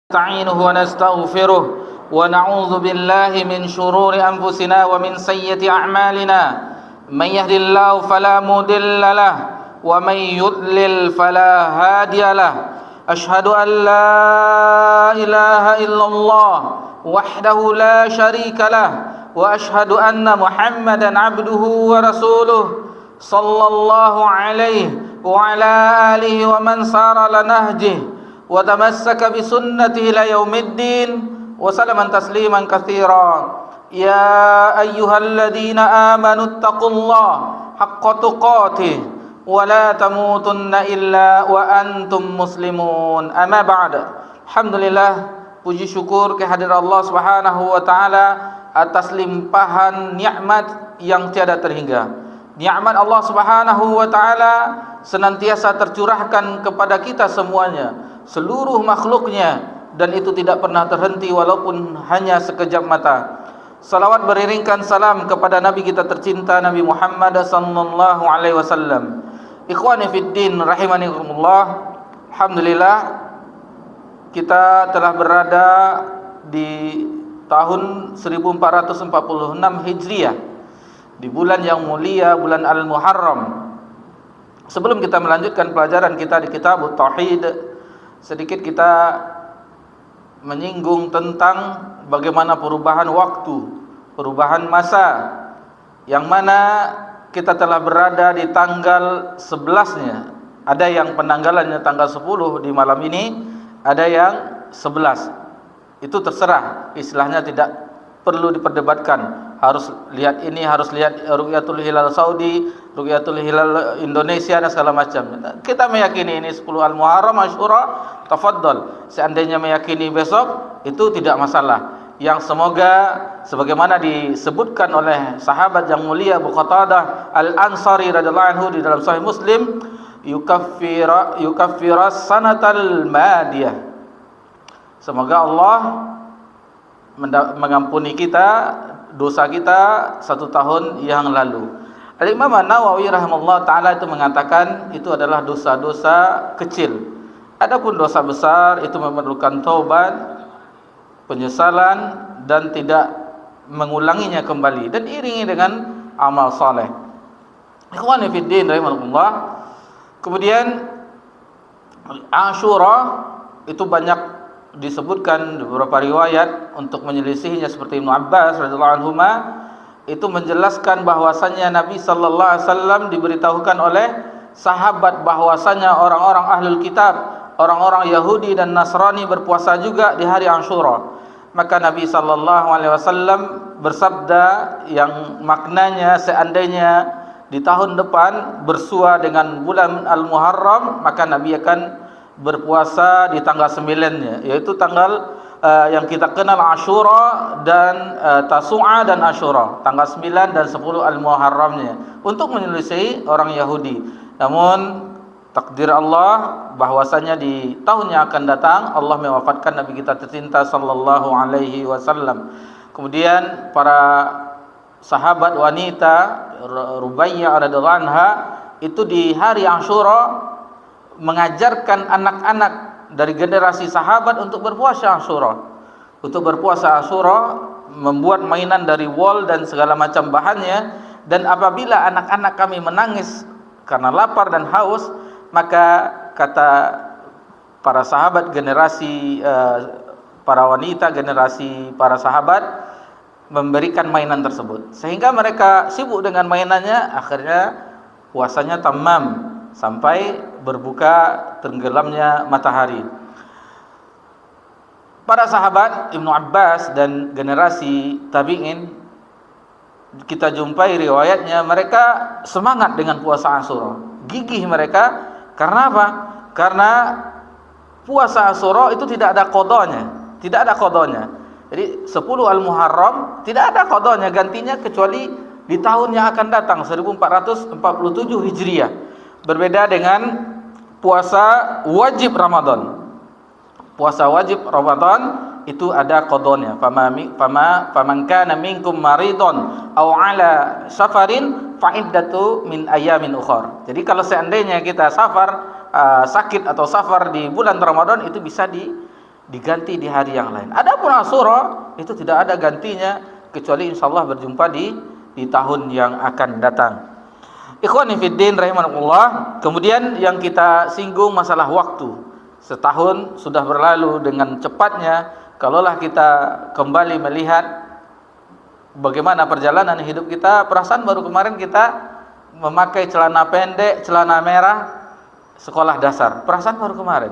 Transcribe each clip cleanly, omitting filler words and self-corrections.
نستعينه ونستغفره ونعوذ بالله من شرور أنفسنا ومن سيئات أعمالنا من يهد الله فلا مضل له ومن يضلل فلا هادي له أشهد أن لا إله إلا الله وحده لا شريك له وأشهد أن محمدا عبده ورسوله صلى الله عليه وعلى آله ومن سار على نهجه وتمسك بسنته إلى يوم الدين وسلم تسليما كثيرا يا أيها الذين آمنوا اتقوا الله حق تقاته ولا تموتن إلا وأنتم مسلمون أما بعد. Alhamdulillah, puji syukur kehadiran Allah Subhanahu wa taala atas limpahan nikmat yang tiada terhingga. Nikmat Allah Subhanahu wa taala senantiasa tercurahkan kepada kita semuanya, seluruh makhluknya, dan itu tidak pernah terhenti walaupun hanya sekejap mata. Salawat beriringkan salam kepada Nabi kita tercinta Nabi Muhammad sallallahu alaihi wasallam. Ikhwani fid din rahimankumullah. Alhamdulillah, kita telah berada di tahun 1446 Hijriah, di bulan yang mulia, bulan Al-Muharram. Sebelum kita melanjutkan pelajaran kita di kitab Tauhid, sedikit kita menyinggung tentang bagaimana perubahan waktu, perubahan masa, yang mana kita telah berada di tanggal 11-nya. Ada yang penanggalannya tanggal 10 di malam ini, ada yang 11. Itu terserah, istilahnya tidak perlu diperdebatkan. Harus lihat ini, harus lihat Ru'yatul Hilal Saudi, Ru'yatul Hilal Indonesia dan segala macam. Kita meyakini ini 10 Al-Muharram, Asyura, tafadhol. Seandainya meyakini besok, itu tidak masalah. Yang semoga sebagaimana disebutkan oleh sahabat yang mulia Abu Qatadah Al-Ansari radhiyallahu anhu di dalam Sahih Muslim, yukaffiras sanatal madiyah. Semoga Allah mengampuni kita dosa kita 1 tahun yang lalu. Al-Imam An-Nawawi rahimahullah ta'ala itu mengatakan itu adalah dosa-dosa kecil. Adapun dosa besar itu memerlukan taubat, penyesalan, dan tidak mengulanginya kembali, dan iringi dengan amal saleh. Ikhwani fid din rahimakumullah. Kemudian Asyura itu banyak disebutkan beberapa riwayat untuk menyelisihinya, seperti Ibnu Abbas radhiyallahu anhuma itu menjelaskan bahwasannya Nabi sallallahu alaihi wasallam diberitahukan oleh sahabat bahwasannya orang-orang ahlul kitab, orang-orang Yahudi dan Nasrani berpuasa juga di hari Asyura. Maka Nabi sallallahu alaihi wasallam bersabda yang maknanya seandainya di tahun depan bersua dengan bulan Al-Muharram, maka Nabi akan berpuasa di tanggal 9-nya, yaitu tanggal yang kita kenal Asyura dan Tasu'a dan Asyura, tanggal 9 dan 10 Al-Muharramnya, untuk menyelisihi orang Yahudi. Namun takdir Allah bahwasanya di tahun yang akan datang Allah mewafatkan Nabi kita tercinta sallallahu alaihi wasallam. Kemudian para sahabat wanita Rubaiyah radhiyallahu anha itu di hari Asyura mengajarkan anak-anak dari generasi sahabat untuk berpuasa Asyura. Untuk berpuasa Asyura, membuat mainan dari wol dan segala macam bahannya, dan apabila anak-anak kami menangis karena lapar dan haus, maka kata para sahabat generasi para wanita generasi para sahabat memberikan mainan tersebut, sehingga mereka sibuk dengan mainannya, akhirnya puasanya tamam sampai berbuka tenggelamnya matahari. Para sahabat Ibnu Abbas dan generasi tabi'in, kita jumpai riwayatnya mereka semangat dengan puasa Asyura, gigih mereka. Karena apa? Karena puasa Asyura itu tidak ada qadanya, tidak ada qadanya. Jadi 10 Al-Muharram tidak ada qadanya, gantinya kecuali di tahun yang akan datang 1447 Hijriah. Berbeda dengan puasa wajib Ramadan. Puasa wajib Ramadan itu ada qadanya. Faman kana minkum maridun aw ala safarin fa iddatu min ayamin ukhra. Jadi kalau seandainya kita sakit atau safar di bulan Ramadan, itu bisa diganti di hari yang lain. Adapun Asyura itu tidak ada gantinya kecuali insyaallah berjumpa di tahun yang akan datang. Ikhwani fiddin rahimakumullah. Kemudian yang kita singgung masalah waktu. Setahun sudah berlalu dengan cepatnya. Kalaulah kita kembali melihat bagaimana perjalanan hidup kita, perasaan baru kemarin kita memakai celana pendek, celana merah, sekolah dasar. Perasaan baru kemarin.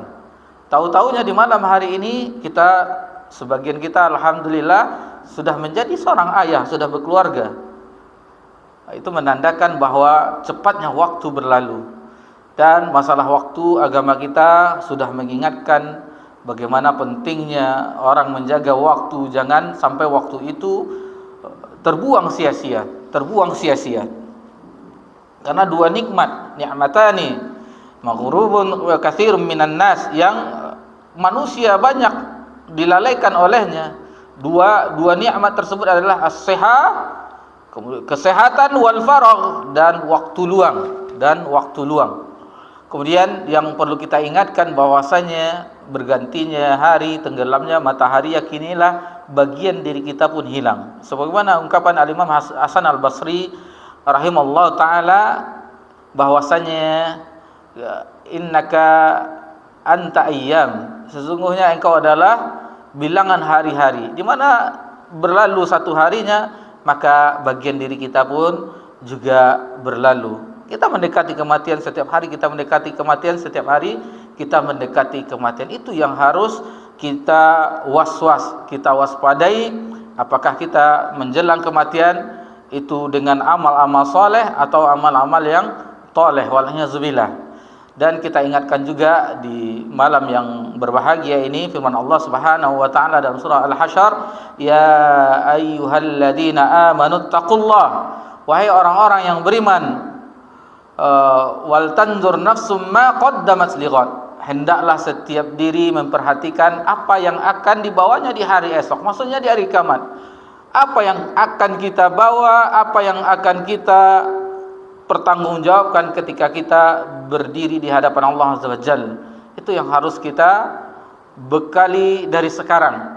Tahu-taunya di malam hari ini kita, sebagian kita alhamdulillah sudah menjadi seorang ayah, sudah berkeluarga. Itu menandakan bahwa cepatnya waktu berlalu. Dan masalah waktu, agama kita sudah mengingatkan bagaimana pentingnya orang menjaga waktu. Jangan sampai waktu itu terbuang sia-sia. Karena dua nikmat, ni'matani maghrubun wa katsirun minan nas, yang manusia banyak dilalaikan olehnya. Dua nikmat tersebut adalah as-sihah, kesehatan, wal faragh, dan waktu luang. Kemudian yang perlu kita ingatkan bahwasanya bergantinya hari, tenggelamnya matahari, yakinilah bagian diri kita pun hilang. Sebagaimana ungkapan Al-Imam Hasan Al-Basri rahimallahu taala bahwasanya innaka anta ayyam, sesungguhnya engkau adalah bilangan hari-hari, di mana berlalu satu harinya maka bagian diri kita pun juga berlalu. Kita mendekati kematian setiap hari, kita mendekati kematian. Itu yang harus kita kita waspadai. Apakah kita menjelang kematian itu dengan amal-amal soleh atau amal-amal yang toleh, wal'iyadzubillah. Dan kita ingatkan juga di malam yang berbahagia ini firman Allah Subhanahu wa taala dalam surah Al-Hasyr, ya ayyuhalladzina amanu taqullah, wahai orang-orang yang beriman, wal tanzur nafsum ma qaddamat lighad, hendaklah setiap diri memperhatikan apa yang akan dibawanya di hari esok, maksudnya di hari kiamat. Apa yang akan kita bawa, apa yang akan kita pertanggungjawabkan ketika kita berdiri di hadapan Allah Azza wa Jalla. Itu yang harus kita bekali dari sekarang.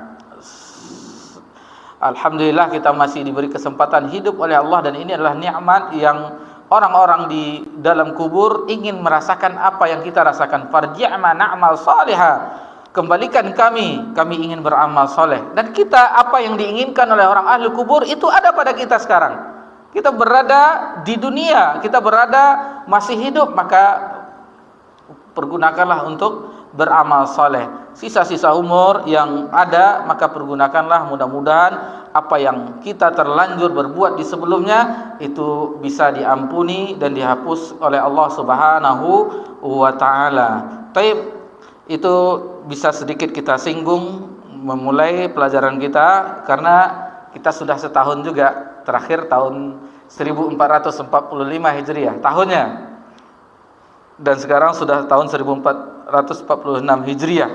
Alhamdulillah kita masih diberi kesempatan hidup oleh Allah, dan ini adalah nikmat yang orang-orang di dalam kubur ingin merasakan apa yang kita rasakan. Farji'ma na'mal salihah, kembalikan kami ingin beramal soleh. Dan kita, apa yang diinginkan oleh orang ahli kubur itu ada pada kita sekarang. Kita berada di dunia, kita berada masih hidup, maka pergunakanlah untuk beramal soleh. Sisa-sisa umur yang ada, maka pergunakanlah, mudah-mudahan apa yang kita terlanjur berbuat di sebelumnya itu bisa diampuni dan dihapus oleh Allah Subhanahu wa taala. Taib, itu bisa sedikit kita singgung memulai pelajaran kita, karena kita sudah setahun juga, terakhir tahun 1445 Hijriah tahunnya, dan sekarang sudah tahun 1446 Hijriah.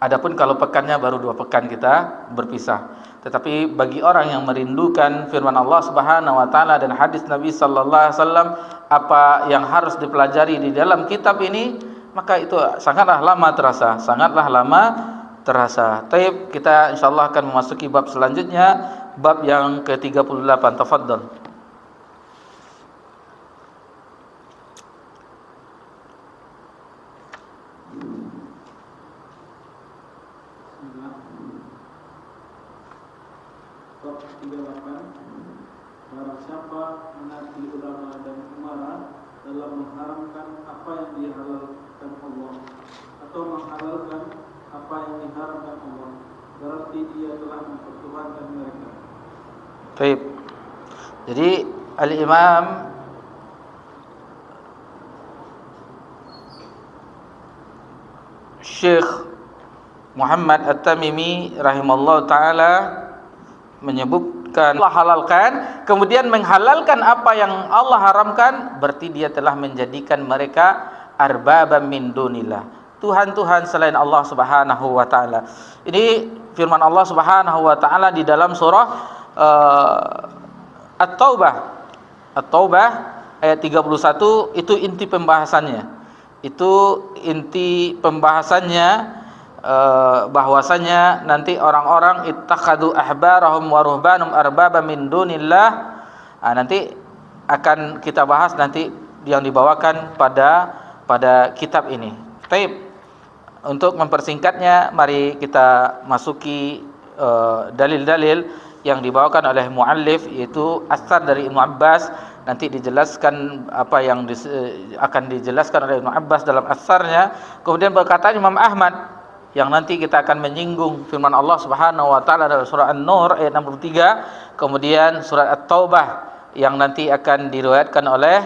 Adapun kalau pekannya baru 2 pekan kita berpisah. Tetapi bagi orang yang merindukan firman Allah Subhanahu wa taala dan hadis Nabi sallallahu alaihi wasallam, apa yang harus dipelajari di dalam kitab ini, maka itu sangatlah lama terasa. Taib, kita insyaallah akan memasuki bab selanjutnya, bab yang ke-38. Tafadhal. Bab 38. Barang siapa menati ulama dan umara dalam mengharamkan apa yang dihalalkan Allah atau menghalalkan apa yang diharamkan Allah, berarti dia telah mempertuhankan mereka. Baik. Jadi Al-Imam Syekh Muhammad At-Tamimi rahimallahu taala menyebutkan Allah halalkan, kemudian menghalalkan apa yang Allah haramkan, berarti dia telah menjadikan mereka arbaban min dunillah, Tuhan-Tuhan selain Allah Subhanahu wa taala. Ini firman Allah Subhanahu wa taala di dalam surah At-Taubah. At-Taubah ayat 31, itu inti pembahasannya. bahwasanya nanti orang-orang ittakhadu ahbarahum wa ruhbanum arbaba min dunillah. Nanti akan kita bahas nanti yang dibawakan pada kitab ini. Baik. Untuk mempersingkatnya, mari kita masuki dalil-dalil yang dibawakan oleh muallif, yaitu asar dari Ibnu Abbas. Nanti dijelaskan apa yang akan dijelaskan oleh Ibnu Abbas dalam asarnya. Kemudian berkata Imam Ahmad, yang nanti kita akan menyinggung firman Allah Subhanahu wa taala dalam surah An-Nur ayat 63, kemudian surat At-Taubah yang nanti akan diriwayatkan oleh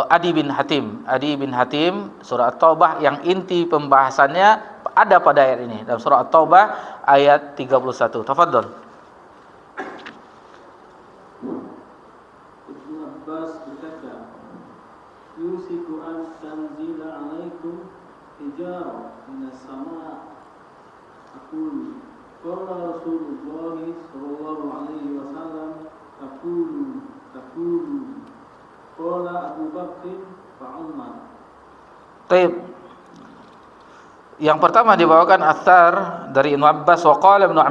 Adi bin Hatim, surah At-Taubah yang inti pembahasannya ada pada ayat ini dalam surah At-Taubah ayat 31. Tafadhol. Ibnu Abbas berkata, yusiku an tanzila alaikum hijarah minas sama. Aqulu qala Rasulullah sallallahu alaihi wasallam aqulu qala Abu Bakr wa Umar. Baik. Yang pertama dibawakan asar dari Ibnu Abbas, wa qala Ibnu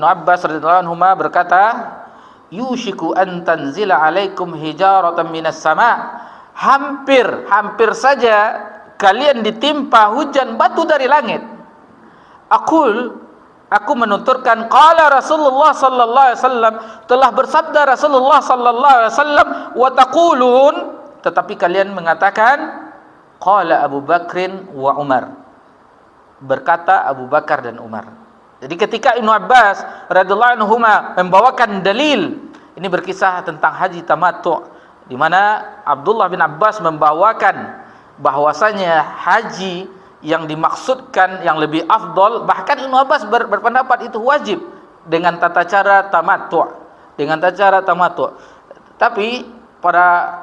Abbas radhiyallahu anhu berkata, yushiku an tanzila alaikum hijaratan minas sama. Hampir saja kalian ditimpa hujan batu dari langit. Aku menuturkan, qala Rasulullah sallallahu alaihi wasallam, telah bersabda Rasulullah sallallahu alaihi wasallam, wa taqulun, tetapi kalian mengatakan, qala Abu Bakrin wa Umar, berkata Abu Bakar dan Umar. Jadi ketika Ibnu Abbas radhiyallahu anhu membawakan dalil, ini berkisah tentang haji tamattu, di mana Abdullah bin Abbas membawakan bahwasanya haji yang dimaksudkan yang lebih afdol, bahkan Ibnu Abbas berpendapat itu wajib dengan tata cara tamattu, Tapi para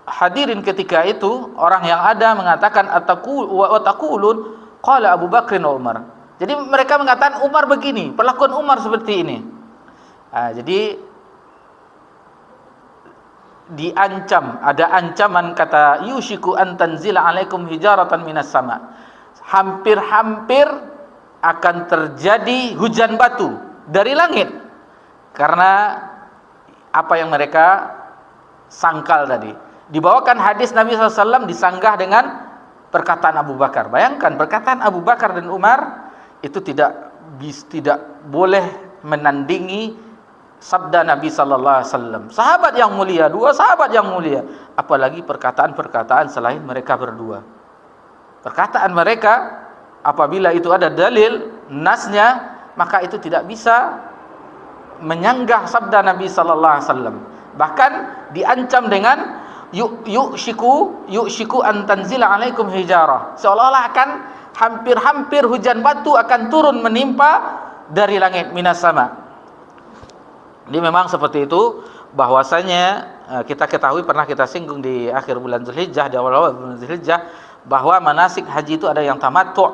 hadirin ketika itu orang yang ada mengatakan ataqulun qala Abu Bakr wa Umar. Jadi mereka mengatakan Umar begini, perlakuan Umar seperti ini. Jadi diancam, ada ancaman, kata yushiku an tanzila alaikum hijaratan minas sama. Hampir akan terjadi hujan batu dari langit karena apa yang mereka sangkal tadi. Dibawakan hadis Nabi SAW disanggah dengan perkataan Abu Bakar. Bayangkan perkataan Abu Bakar dan Umar itu tidak boleh menandingi sabda Nabi sallallahu alaihi wasallam. Sahabat yang mulia, dua sahabat yang mulia, apalagi perkataan-perkataan selain mereka berdua. Perkataan mereka apabila itu ada dalil nasnya, maka itu tidak bisa menyanggah sabda Nabi sallallahu alaihi wasallam. Bahkan diancam dengan yukshiku an tanzila alaikum hijarah. Seolah-olah akan hampir hujan batu akan turun menimpa dari langit minas sama. Jadi memang seperti itu, bahwasanya kita ketahui, pernah kita singgung di akhir bulan Zulhijjah, di awal-awal bulan Zulhijjah, bahwa manasik haji itu ada yang tamattu',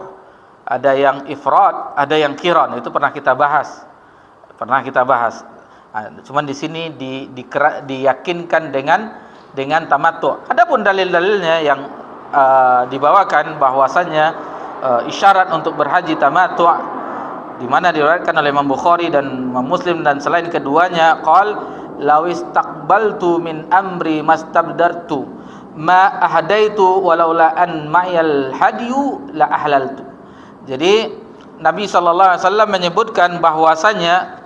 ada yang ifrad, ada yang qiran. Itu pernah kita bahas. Cuman di sini diyakinkan dengan tamattu'. Adapun dalil-dalilnya yang dibawakan bahwasanya isyarat untuk berhaji tamattu', di mana diriwayatkan oleh Imam Bukhari dan Imam Muslim dan selain keduanya, qal law istaqbaltu min amri mastabdartu ma ahdaitu walaula an ma'al hadyu la ahlaltu. Jadi Nabi sallallahu alaihi wasallam menyebutkan bahwasanya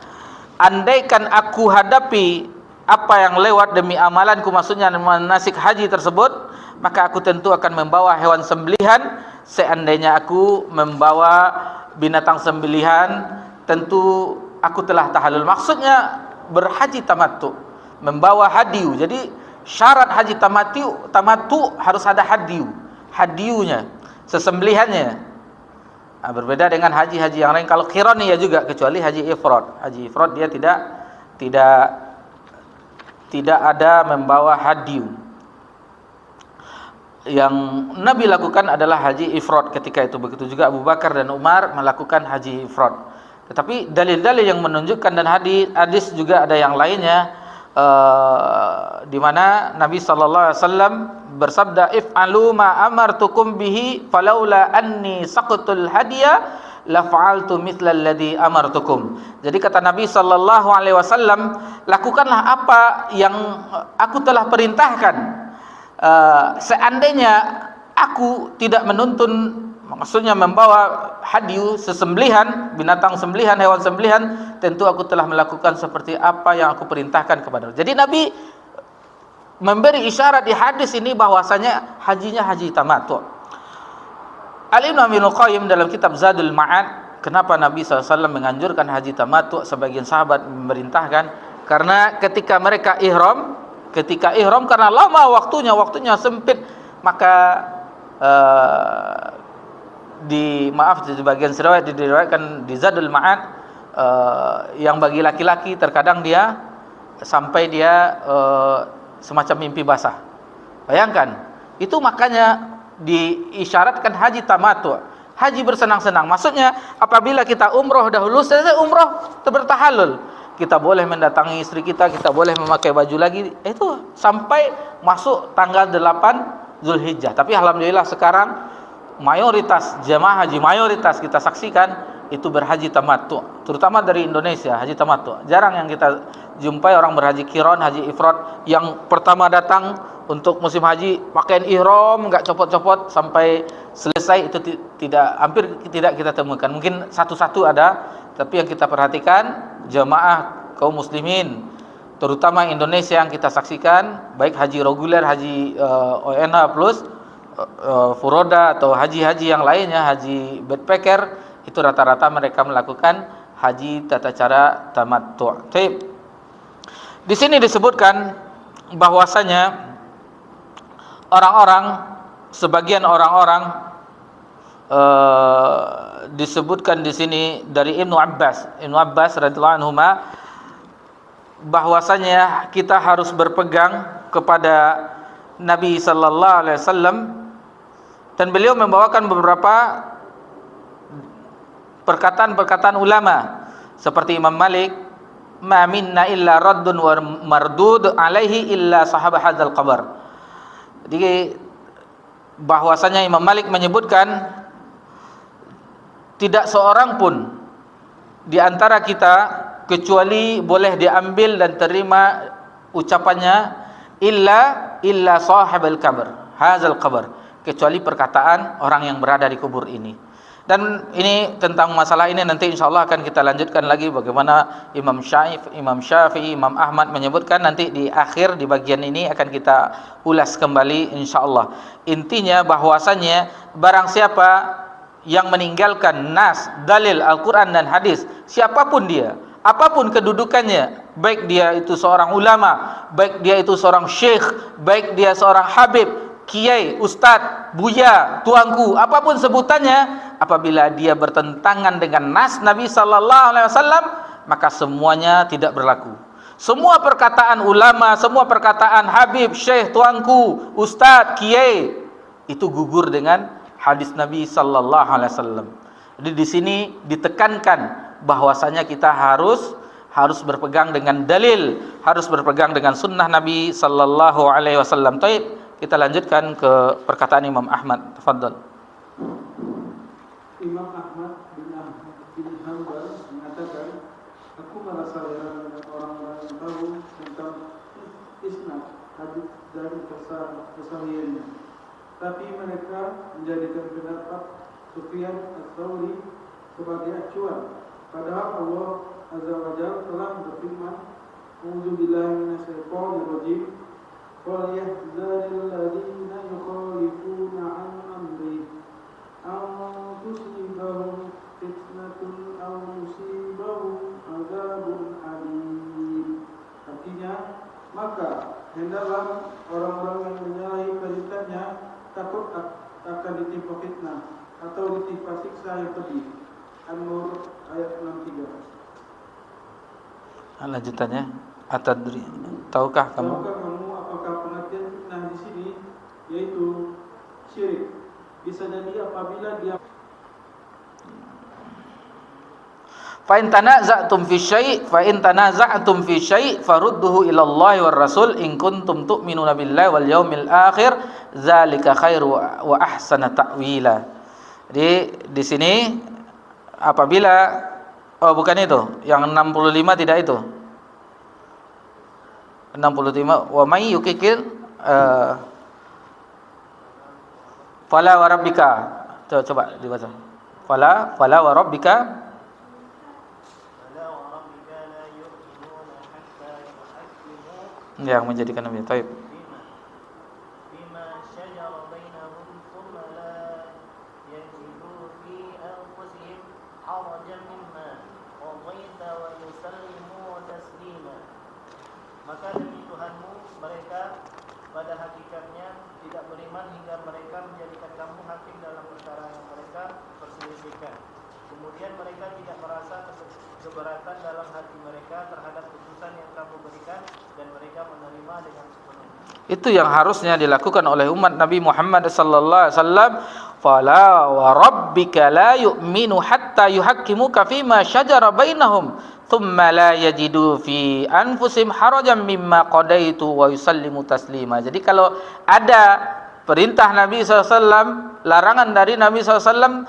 andaikan aku hadapi apa yang lewat demi amalanku, maksudnya manasik haji tersebut, maka aku tentu akan membawa hewan sembelihan. Seandainya aku membawa binatang sembelihan, tentu aku telah tahallul. Maksudnya berhaji tamattu, membawa hadiu. Jadi syarat haji tamattu harus ada hadiunya, sesembelihannya. Berbeda dengan haji-haji yang lain. Kalau qiran ya juga, kecuali haji ifrad. Haji ifrad dia tidak ada membawa hadiu. Yang Nabi lakukan adalah haji ifrad ketika itu. Begitu juga Abu Bakar dan Umar melakukan haji ifrad. Tetapi dalil-dalil yang menunjukkan, dan hadis juga ada yang lainnya, di mana Nabi sallallahu alaihi wasallam bersabda, if'alu ma amartukum bihi falaula anni saqatul hadiya la fa'altu mithla alladhi amartukum. Jadi kata Nabi sallallahu alaihi wasallam, lakukanlah apa yang aku telah perintahkan. Seandainya aku tidak menuntun, maksudnya membawa hadiu, sesembelihan, binatang sembelihan, hewan sembelihan, tentu aku telah melakukan seperti apa yang aku perintahkan kepada. Jadi Nabi memberi isyarat di hadis ini bahwasanya hajinya haji tamattu. Al-Imam Ibnu Qayyim dalam kitab Zadul Ma'ad, kenapa Nabi SAW menganjurkan haji tamattu, sebagian sahabat memerintahkan karena ketika mereka ihram, karena lama waktunya sempit, maka di bagian riwayat diriwayatkan di Zadul Ma'ad, yang bagi laki-laki terkadang dia sampai dia semacam mimpi basah. Bayangkan, itu makanya diisyaratkan haji tamattu, haji bersenang-senang. Maksudnya apabila kita umroh dahulu, selesai umroh bertahallul, kita boleh mendatangi istri kita boleh memakai baju lagi, itu sampai masuk tanggal 8 Zulhijjah. Tapi alhamdulillah sekarang mayoritas jemaah haji, mayoritas kita saksikan itu berhaji tamattu, terutama dari Indonesia, haji tamattu. Jarang yang kita jumpai orang berhaji qiran, haji ifrad yang pertama datang untuk musim haji pakaian ihram enggak copot-copot sampai selesai, itu hampir tidak kita temukan. Mungkin satu-satu ada, tapi yang kita perhatikan jemaah kaum muslimin terutama Indonesia yang kita saksikan, baik haji reguler, haji ONH plus furoda atau haji-haji yang lainnya, haji backpacker, itu rata-rata mereka melakukan haji tata cara tamattu'. Di sini disebutkan bahwasanya sebagian orang-orang disebutkan di sini dari Ibnu Abbas radhiyallahu anhu, bahwasanya kita harus berpegang kepada Nabi sallallahu alaihi wasallam, dan beliau membawakan beberapa perkataan-perkataan ulama seperti Imam Malik, ma minna illa raddun wa mardud alaihi illa sahaba hadzal qabr. Jadi bahwasanya Imam Malik menyebutkan tidak seorang pun di antara kita kecuali boleh diambil dan terima ucapannya illa sahibul qabr, hadzal qabr, kecuali perkataan orang yang berada di kubur ini. Dan ini tentang masalah ini nanti insyaallah akan kita lanjutkan lagi, bagaimana Imam Syafi'i, Imam Ahmad menyebutkan. Nanti di akhir, di bagian ini akan kita ulas kembali insyaallah. Intinya bahwasanya barang siapa yang meninggalkan nas, dalil Al-Quran dan hadis, siapapun dia, apapun kedudukannya, baik dia itu seorang ulama, baik dia itu seorang syekh, baik dia seorang habib, kiai, ustadz, buya, tuanku, apapun sebutannya, apabila dia bertentangan dengan nas Nabi sallallahu alaihi wasallam, maka semuanya tidak berlaku. Semua perkataan ulama, semua perkataan habib, syekh, tuanku, ustadz, kiai, itu gugur dengan hadis Nabi sallallahu alaihi wasallam. Jadi di sini ditekankan bahwasanya kita harus berpegang dengan dalil, harus berpegang dengan sunnah Nabi sallallahu alaihi wasallam. Baik, kita lanjutkan ke perkataan Imam Ahmad. Tafadhal. Imam Ahmad bin Hanbal mengatakan, aku merasa heran dengan orang-orang yang tahu tentang isnad hadis dari kesahihannya, tapi mereka menjadikan pendapat Sufyan Ats-Tsauri sebagai acuan, padahal Allah Azza wa Jalla telah berfirman, "A'udzubillahi minasyaitonir rajim, qul yahzaril ladzina yukhalifuna 'an amri an tusibahum fitnatun aw yusibahum adzabun alim." Artinya, maka hendaklah orang-orang yang menyalahi perintahnya takut akan ditimpa fitnah atau ditimpa siksa yang pedih. An-Nur ayat 63. Lanjutannya, atadri, tahukah kamu apakah pengertian fitnah di sini yaitu syirik? Bisa jadi apabila dia Fa in tanaza'tum fi syai' farudduhu ila Allah war Rasul in kuntum tu'minuna billahi wal yaumil akhir dzalika khairu wa ahsana ta'wila. Jadi di sini apabila bukan itu, yang 65 tidak itu. 65 wa may yukikil fala wa rabbika. Coba dibaca. Fala wa rabbika yang menjadikan nabi. Baik. Maka demi Tuhanmu mereka pada hakikatnya tidak beriman hingga mereka menjadikan kamu hakim dalam perkara yang mereka perselisihkan. Kemudian mereka tidak merasa keberatan dalam hati mereka terhadap putusan yang kamu berikan dan mereka menerima dengan sepenuhnya. Itu yang harusnya dilakukan oleh umat Nabi Muhammad sallallahu alaihi wasallam. Fala wa rabbika la yu'minu hatta yuhakkimuka fima syajara bainahum thumma la yajidu fi anfusihim harajan mimma qadaitu wa yusallimu taslima. Jadi kalau ada perintah Nabi SAW, larangan dari Nabi SAW,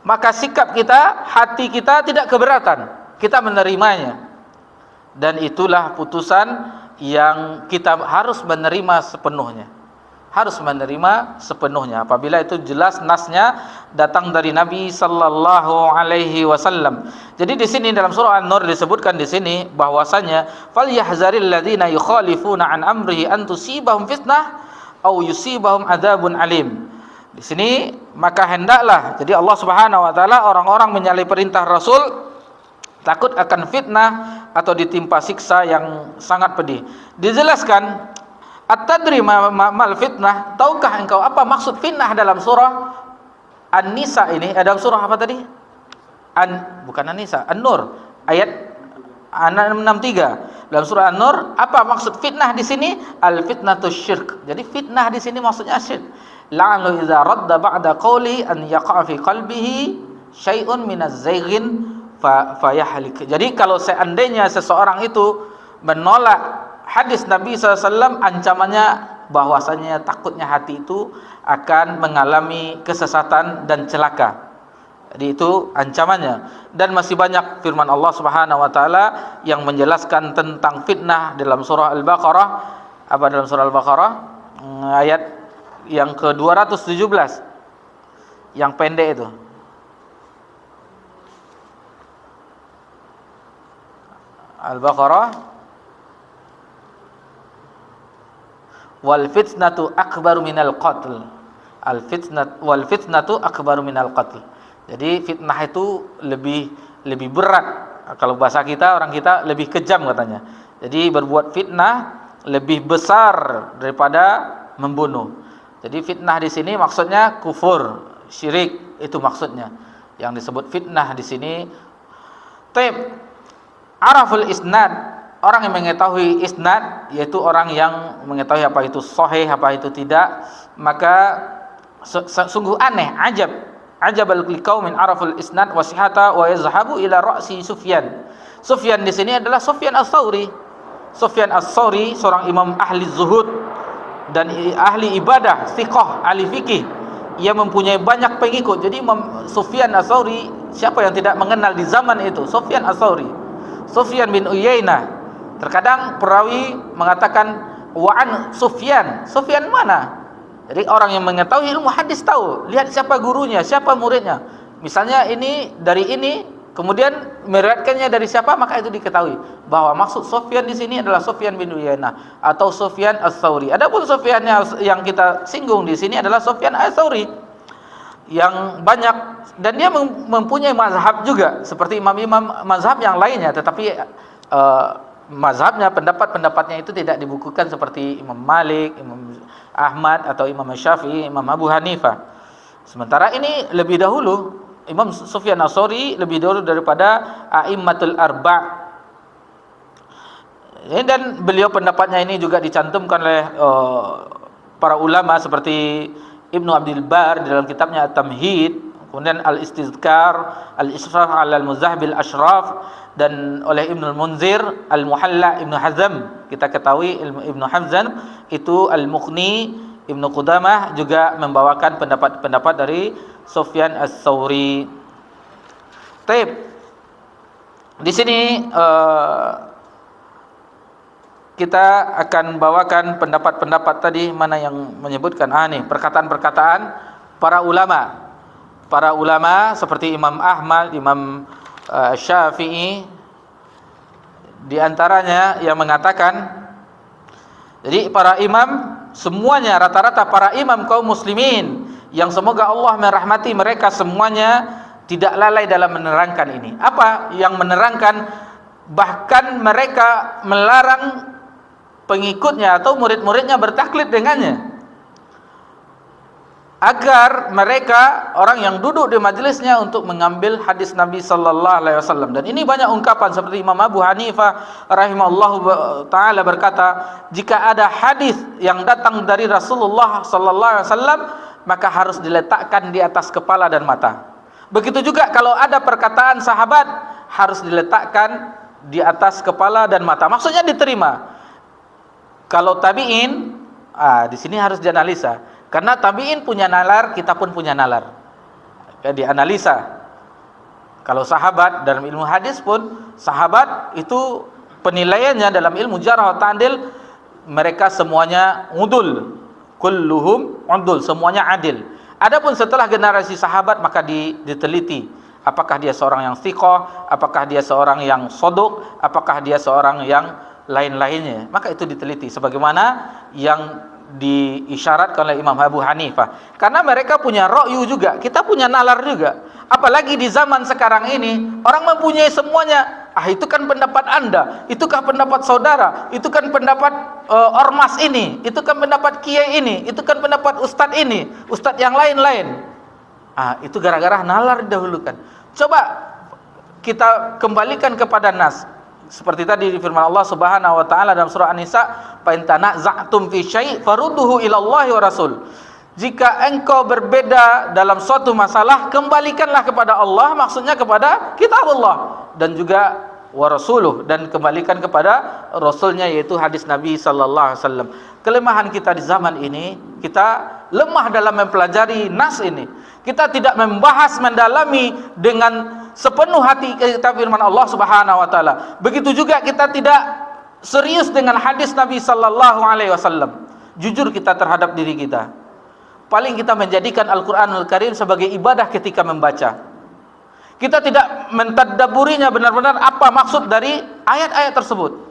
maka sikap kita, hati kita tidak keberatan, kita menerimanya. Dan itulah putusan yang kita harus menerima sepenuhnya. Harus menerima sepenuhnya apabila itu jelas nasnya datang dari Nabi sallallahu alaihi wasallam. Jadi di sini dalam surah An-Nur disebutkan di sini bahwasanya falyahzaril ladzina yukhalifuna an amrihi an tusibahum fitnah aw yusibahum adzabun alim. Di sini maka hendaklah, jadi Allah Subhanahu wa taala orang-orang menyalahi perintah Rasul takut akan fitnah atau ditimpa siksa yang sangat pedih. Dijelaskan at-tadri mal fitnah, tahukah engkau apa maksud fitnah dalam surah An-Nisa ini? Dalam surah apa tadi? Bukan An-Nisa, An-Nur ayat 63. Dalam surah An-Nur apa maksud fitnah di sini? Al-fitnatu syirk. Jadi fitnah di sini maksudnya syirk. La'allu idza radda ba'da qawli an yaqa fi qalbihi syai'un minaz zayghin fayahlik. Jadi kalau seandainya seseorang itu menolak hadis Nabi SAW, ancamannya bahwasanya takutnya hati itu akan mengalami kesesatan dan celaka. Jadi itu ancamannya. Dan masih banyak firman Allah Subhanahu wa taala yang menjelaskan tentang fitnah dalam surah Al-Baqarah. Apa dalam surah Al-Baqarah? Ayat yang ke-217. Yang pendek itu. Al-Baqarah wal fitnatu akbaru minal qatl. Wal fitnatu akbaru minal qatl. Jadi fitnah itu lebih berat. Kalau bahasa kita, orang kita lebih kejam katanya. Jadi berbuat fitnah lebih besar daripada membunuh. Jadi fitnah di sini maksudnya kufur, syirik, itu maksudnya. Yang disebut fitnah di sini. Araful isnad, orang yang mengetahui isnad, yaitu orang yang mengetahui apa itu sahih, apa itu tidak, maka sungguh aneh, ajabal liqaumin araful isnad wa sihhata wa yazhabu ila ra'si Sufyan. Sufyan di sini adalah Sufyan Ats-Tsauri. Sufyan Ats-Tsauri seorang imam ahli zuhud dan ahli ibadah, thiqah, ahli fikih. Ia mempunyai banyak pengikut. Jadi Sufyan Ats-Tsauri, siapa yang tidak mengenal di zaman itu? Sufyan Ats-Tsauri. Sufyan bin Uyainah. Terkadang perawi mengatakan wa'an Sufyan. Sufyan mana? Jadi orang yang mengetahui ilmu hadis tahu, lihat siapa gurunya, siapa muridnya. Misalnya ini dari ini, kemudian meriwayatkannya dari siapa, maka itu diketahui bahwa maksud Sufyan di sini adalah Sufyan bin Uyainah atau Sufyan Ats-Tsauri. Adapun Sufyan yang kita singgung di sini adalah Sufyan Ats-Tsauri yang banyak, dan dia mempunyai mazhab juga seperti imam-imam mazhab yang lainnya, tetapi mazhabnya, pendapat-pendapatnya itu tidak dibukukan seperti Imam Malik, Imam Ahmad atau Imam Syafi'i, Imam Abu Hanifah. Sementara ini lebih dahulu, Imam Sufyan Ats-Tsauri lebih dahulu daripada A'immatul Arba'. Dan beliau pendapatnya ini juga dicantumkan oleh para ulama seperti Ibnu Abdul Bar dalam kitabnya At-Tamhid, Kemudian Al-Istizkar, Al-Ishraf 'ala al-Muzahbil Ashraf, dan oleh Ibnu Munzir, Al-Muhalla Ibnu Hazm. Kita ketahui Ibnu Hazm itu Al-Mughni, Ibnu Qudamah juga membawakan pendapat-pendapat dari Sufyan Ats-Tsauri. Taib. Di sini kita akan bawakan pendapat-pendapat tadi, mana yang menyebutkan nih perkataan-perkataan para ulama. Para ulama seperti Imam Ahmad, Imam Syafi'i, di antaranya yang mengatakan, jadi para imam semuanya, rata-rata para imam kaum muslimin yang semoga Allah merahmati mereka semuanya, tidak lalai dalam menerangkan ini. Apa yang menerangkan? Bahkan mereka melarang pengikutnya atau murid-muridnya bertaklid dengannya, agar mereka orang yang duduk di majelisnya untuk mengambil hadis Nabi sallallahu alaihi wasallam. Dan ini banyak ungkapan seperti Imam Abu Hanifah rahimahullahu taala berkata, jika ada hadis yang datang dari Rasulullah sallallahu alaihi wasallam, maka harus diletakkan di atas kepala dan mata. Begitu juga kalau ada perkataan sahabat, harus diletakkan di atas kepala dan mata. Maksudnya diterima. Kalau tabi'in, di sini harus dianalisa. Karena tabi'in punya nalar, kita pun punya nalar. Ya, dianalisa. Kalau sahabat dalam ilmu hadis pun, sahabat itu penilaiannya dalam ilmu jarh wa ta'dil, mereka semuanya udul. Kulluhum udul, semuanya adil. Adapun setelah generasi sahabat, maka diteliti. Apakah dia seorang yang thiqah, apakah dia seorang yang soduk, apakah dia seorang yang lain-lainnya. Maka itu diteliti. Sebagaimana yang diisyaratkan oleh Imam Abu Hanifah, karena mereka punya ra'yu juga, kita punya nalar juga. Apalagi di zaman sekarang ini, orang mempunyai semuanya. Itu kan pendapat Anda, itukah pendapat saudara, itu kan pendapat ormas ini, itu kan pendapat kiai ini, itu kan pendapat ustadz ini, ustadz yang lain-lain. Itu gara-gara nalar didahulukan. Coba kita kembalikan kepada nas. Seperti tadi di firman Allah Subhanahu wa taala dalam surah An-Nisa, "Fa in tanaza'tum fi syai' farudduhu ila Allah wa Rasul." Jika engkau berbeda dalam suatu masalah, kembalikanlah kepada Allah, maksudnya kepada kitab Allah, dan juga wa rasuluh, dan kembalikan kepada rasulnya, yaitu hadis Nabi sallallahu alaihi wasallam. Kelemahan kita di zaman ini, kita lemah dalam mempelajari nas ini. Kita tidak membahas, mendalami dengan sepenuh hati kitab firman Allah Subhanahu wa taala. Begitu juga kita tidak serius dengan hadis Nabi sallallahu alaihi wasallam. Jujur kita terhadap diri kita. Paling kita menjadikan Al-Qur'anul Karim sebagai ibadah ketika membaca. Kita tidak mentadabburinya benar-benar apa maksud dari ayat-ayat tersebut.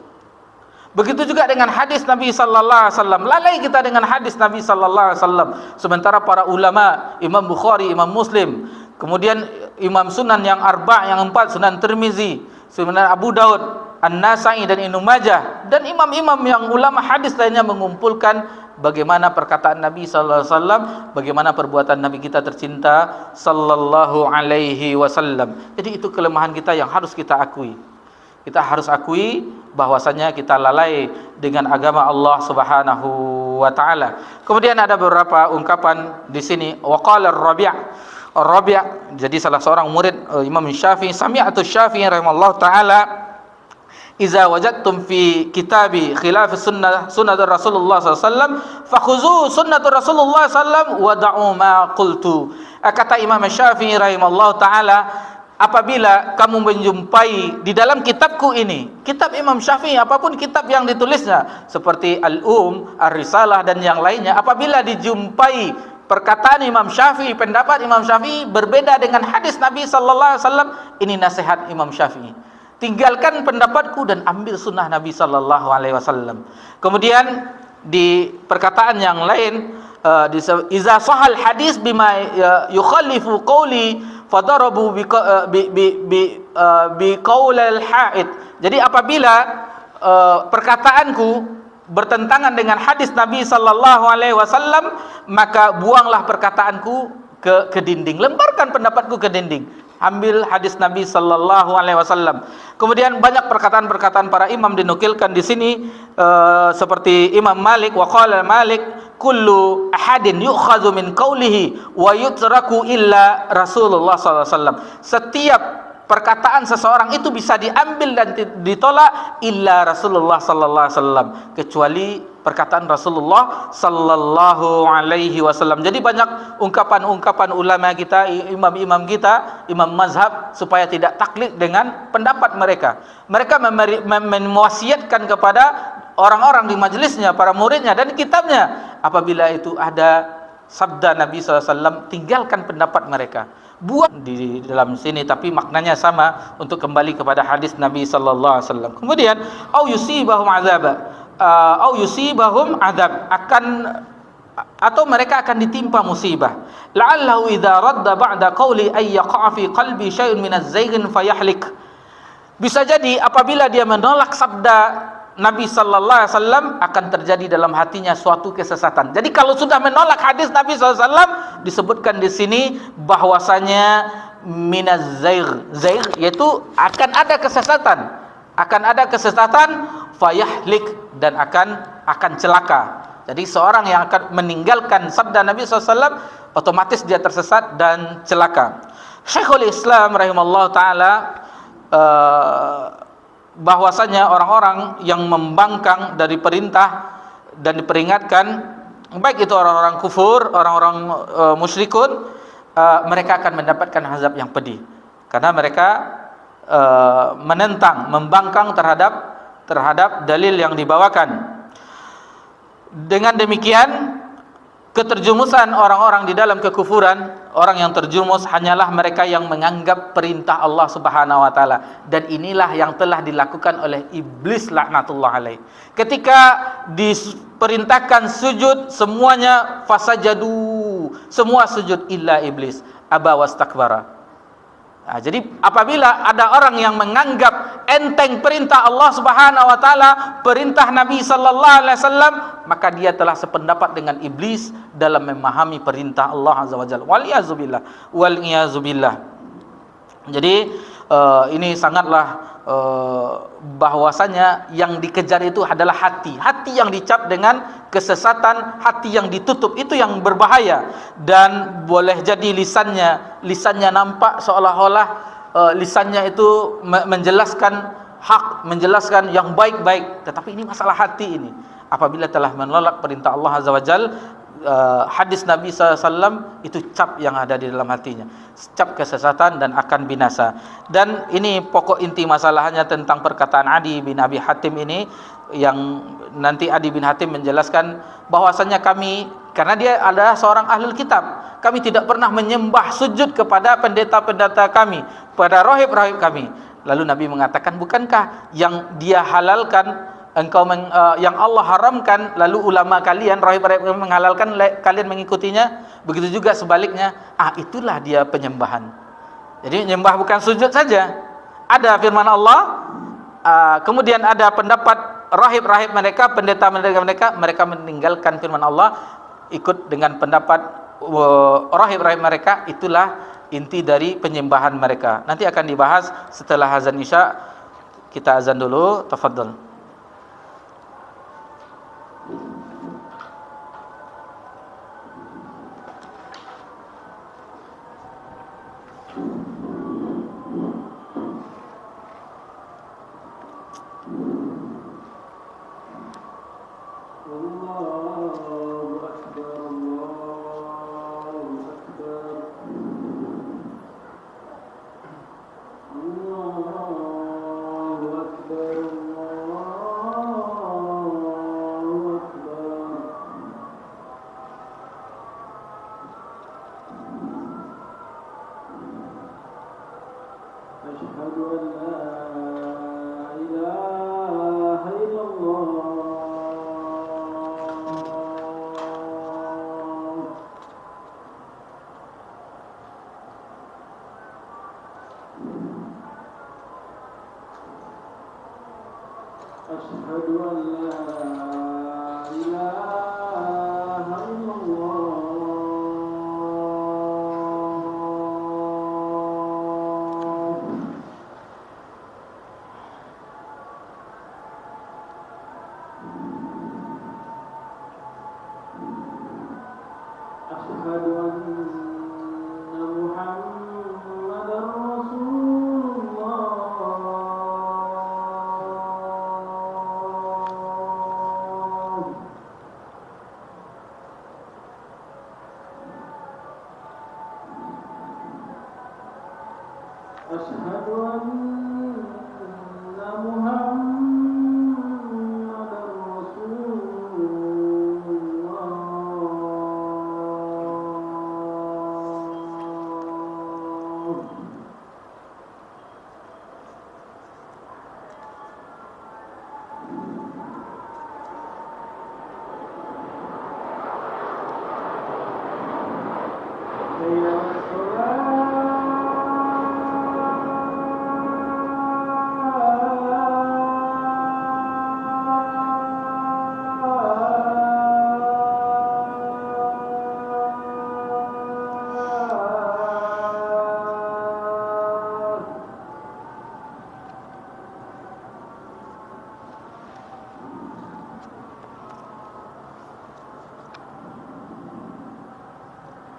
Begitu juga dengan hadis Nabi sallallahu alaihi wasallam. Lalai kita dengan hadis Nabi sallallahu alaihi wasallam. Sementara para ulama, Imam Bukhari, Imam Muslim, kemudian Imam Sunan yang arba', yang 4, Sunan Tirmizi, Sunan Abu Daud, An-Nasa'i dan Ibnu Majah, dan imam-imam yang ulama hadis lainnya mengumpulkan bagaimana perkataan Nabi sallallahu alaihi wasallam, bagaimana perbuatan Nabi kita tercinta sallallahu alaihi wasallam. Jadi itu kelemahan kita yang harus kita akui. Kita harus akui bahwasanya kita lalai dengan agama Allah Subhanahu wa taala. Kemudian ada beberapa ungkapan di sini. Waqala Ar-Rabi', jadi salah seorang murid Imam Syafi'i, sami'atu Syafi'i rahimallahu taala, "Iza wajadtum fi kitabi khilaf sunnah Rasulullah sallallahu alaihi wasallam, fakhuzu sunnah Rasulullah sallallahu alaihi wasallam wa da'u ma qultu." Kata Imam Syafi'i rahimallahu taala, apabila kamu menjumpai di dalam kitabku ini, kitab Imam Syafi'i, apapun kitab yang ditulisnya, seperti Ar-Risalah dan yang lainnya, apabila dijumpai perkataan Imam Syafi'i, pendapat Imam Syafi'i berbeda dengan hadis Nabi sallallahu alaihi wasallam, ini nasihat Imam Syafi'i. Tinggalkan pendapatku dan ambil sunnah Nabi sallallahu alaihi wasallam. Kemudian di perkataan yang lain, iza sahal hadis bima yukhalifu qawli fadarabu bi qaulil haid. Jadi apabila perkataanku bertentangan dengan hadis Nabi sallallahu alaihi wasallam, maka buanglah perkataanku ke dinding, lemparkan pendapatku ke dinding. ambil hadis Nabi sallallahu alaihi wasallam. Kemudian banyak perkataan-perkataan para imam dinukilkan di sini, seperti Imam Malik, wa qala Malik kullu ahadin yu'khadhu min qawlihi wa yutraku illa Rasulullah sallallahu alaihi wasallam. Setiap perkataan seseorang itu bisa diambil dan ditolak illa Rasulullah sallallahu alaihi wasallam, kecuali perkataan Rasulullah sallallahu alaihi wasallam. Jadi banyak ungkapan-ungkapan ulama kita, imam-imam kita, imam mazhab, supaya tidak taklid dengan pendapat mereka. Mereka mewasiatkan kepada orang-orang di majelisnya, para muridnya dan kitabnya, apabila itu ada sabda Nabi SAW, tinggalkan pendapat mereka. Buat di dalam sini, tapi maknanya sama untuk kembali kepada hadis Nabi sallallahu alaihi wasallam. Kemudian au yusibahum azab, akan atau mereka akan ditimpa musibah. La'allahu idza radda ba'da qawli ay yaqa fi qalbi syai'un min az-zayghin fayahlik. Bisa jadi apabila dia menolak sabda Nabi sallallahu alaihi wasallam, akan terjadi dalam hatinya suatu kesesatan. Jadi kalau sudah menolak hadis Nabi sallallahu alaihi wasallam, disebutkan di sini bahwasanya minaz zaigh, yaitu akan ada kesesatan, fayahlik, dan akan celaka. Jadi seorang yang akan meninggalkan sabda Nabi sallallahu alaihi wasallam, otomatis dia tersesat dan celaka. Syekhul Islam rahimallahu taala bahwasanya orang-orang yang membangkang dari perintah dan diperingatkan, baik itu orang-orang kufur, orang-orang musyrikun, mereka akan mendapatkan azab yang pedih, karena mereka menentang, membangkang terhadap dalil yang dibawakan. Dengan demikian, keterjumusan orang-orang di dalam kekufuran, orang yang terjumus hanyalah mereka yang menganggap perintah Allah Subhanahu wa taala, dan inilah yang telah dilakukan oleh iblis laknatullah alaih. Ketika diperintahkan sujud, semuanya fasajadu, semua sujud illa iblis aba wastakbara. Nah, jadi apabila ada orang yang menganggap enteng perintah Allah Subhanahu wa taala, perintah Nabi sallallahu alaihi wasallam, maka dia telah sependapat dengan iblis dalam memahami perintah Allah azza wajalla. Wal iyazu billah. Jadi ini sangatlah bahwasanya yang dikejar itu adalah hati yang dicap dengan kesesatan, hati yang ditutup itu yang berbahaya. Dan boleh jadi lisannya nampak seolah-olah lisannya itu menjelaskan hak, menjelaskan yang baik-baik, tetapi ini masalah hati ini. Apabila telah menolak perintah Allah azza wajalla, hadis Nabi SAW, itu cap yang ada di dalam hatinya, cap kesesatan dan akan binasa. Dan ini pokok inti masalahnya tentang perkataan Adi bin Abi Hatim ini, yang nanti Adi bin Hatim menjelaskan bahwasanya kami, karena dia adalah seorang ahlul kitab, kami tidak pernah menyembah sujud kepada pendeta-pendeta kami, pada rahib-rahib kami. Lalu Nabi mengatakan, bukankah yang dia halalkan yang Allah haramkan, lalu ulama kalian, rahib-rahib menghalalkan, kalian mengikutinya? Begitu juga sebaliknya. Itulah dia penyembahan. Jadi menyembah bukan sujud saja. Ada firman Allah, kemudian ada pendapat rahib-rahib mereka, pendeta-pendeta mereka meninggalkan firman Allah, ikut dengan pendapat rahib-rahib mereka. Itulah inti dari penyembahan mereka. Nanti akan dibahas setelah azan Isya. Kita azan dulu, tafadhol.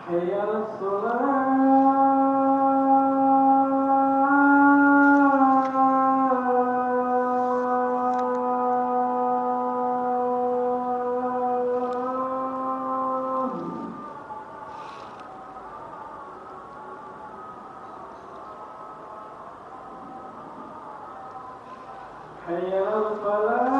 حي على الصلاة حي على الفلاح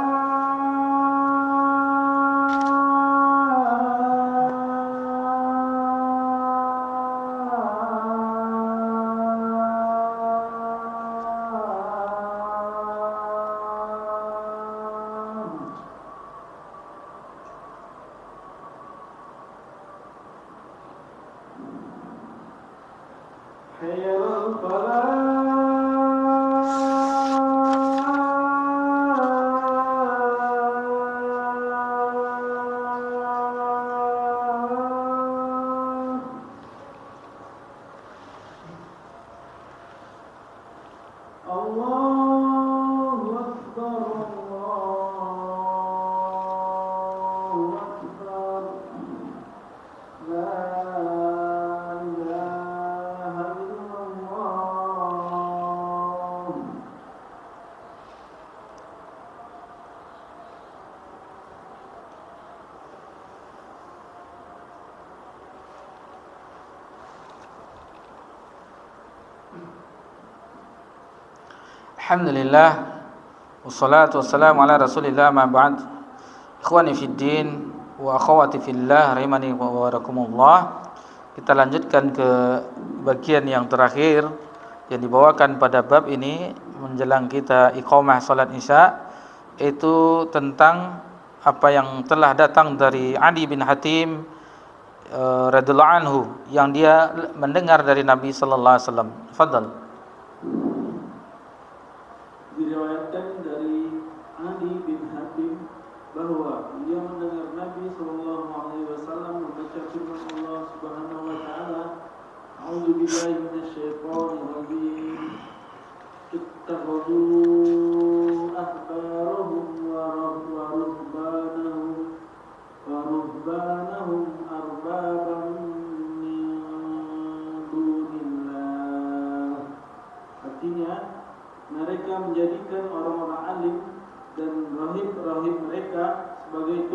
حي على الفلاح الله أكبر الله أكبر لا إله إلا الله Alhamdulillah wassalatu wassalamu ala Rasulillah ma ba'd. Ikhwani fid din wa akhwati fillah rahimani wa barakumullah. Kita lanjutkan ke bagian yang terakhir yang dibawakan pada bab ini menjelang kita iqamah salat Isya, itu tentang apa yang telah datang dari Adi bin Hatim radhiyallahu anhu yang dia mendengar dari Nabi sallallahu alaihi wasallam. Fadhal. Diriwayatkan dari Adi bin Hatim bahwa dia mendengar Nabi sallallahu alaihi wasallam membaca firman Allah Subhanahu wa taala, A'udzu billahi minasyaitonir rajim. Ittakhadhu ahbarahum wa ruhbanahum arbaban min dunillah. Artinya, mereka menjadikan orang-orang alim dan rahib-rahib mereka sebagai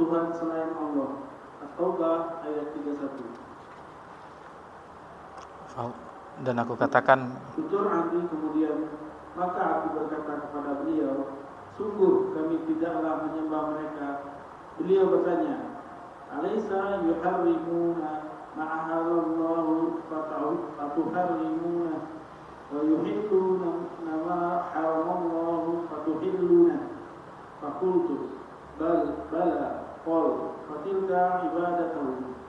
Tuhan selain Allah. At-Taubah ayat 31. Dan aku katakan, Tutur Adi kemudian, maka aku berkata kepada beliau, sungguh kami tidaklah menyembah mereka. Beliau bertanya, Alaysa yuharrimuna ma'ahalallahu fatuharrimuna wa yuhilluna ma haramallahu fatuhilluna. Fakultu bala qol fatilka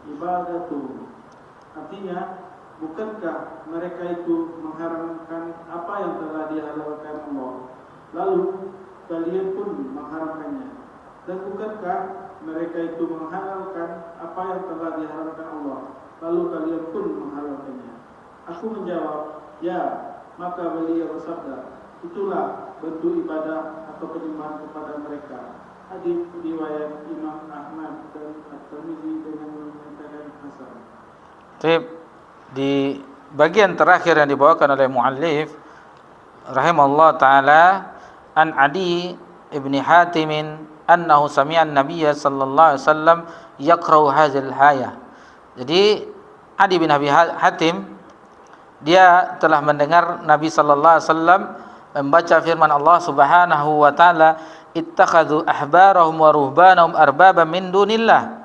ibadatuhum. Artinya, bukankah mereka itu mengharamkan apa yang telah dihalalkan Allah, lalu kalian pun mengharamkannya? Dan bukankah mereka itu menghalalkan apa yang telah diharamkan Allah, lalu kalian pun menghalalkannya? Aku menjawab, ya. Maka beliau bersabda, itulah bentuk ibadah atau penyembahan kepada mereka. Hadis riwayat Imam Ahmad dan At-Tirmidzi dengan menyatakan hasan. di bagian terakhir yang dibawakan oleh muallif rahimahullah taala, an Adi ibni Hatim annahu sami'a an-nabiyya sallallahu alaihi wasallam yaqra'u hadzal ayah. Jadi Adi bin Abi Hatim dia telah mendengar Nabi sallallahu alaihi wasallam membaca firman Allah Subhanahu wa taala, ittakhadhu ahbarahum wa ruhbanahum arbaban min dunillah.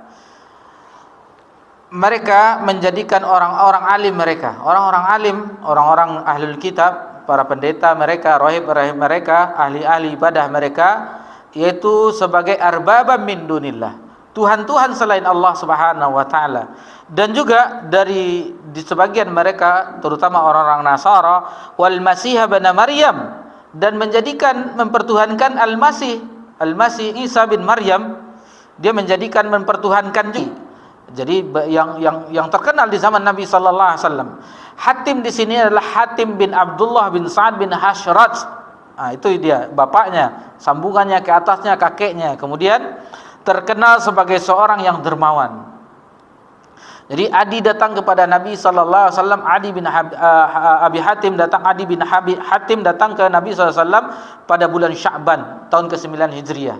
Mereka menjadikan orang-orang alim mereka, orang-orang alim, orang-orang ahlul kitab, para pendeta mereka, rahib-rahib mereka, ahli-ahli ibadah mereka, yaitu sebagai arbabam min dunillah, Tuhan-Tuhan selain Allah Subhanahu wa taala. Dan juga di sebagian mereka, terutama orang-orang Nasara, wal Masih bin Maryam, dan mempertuhankan Al-Masih Isa bin Maryam, dia mempertuhankan juga. Jadi yang terkenal di zaman Nabi sallallahu alaihi wasallam. Hatim di sini adalah Hatim bin Abdullah bin Sa'ad bin Hashrat. Itu dia bapaknya, sambungannya ke atasnya kakeknya. Kemudian terkenal sebagai seorang yang dermawan. Jadi Adi datang kepada Nabi sallallahu alaihi wasallam, Abi Hatim datang, Adi bin Hatim datang ke Nabi sallallahu alaihi wasallam pada bulan Sya'ban tahun ke-9 Hijriah.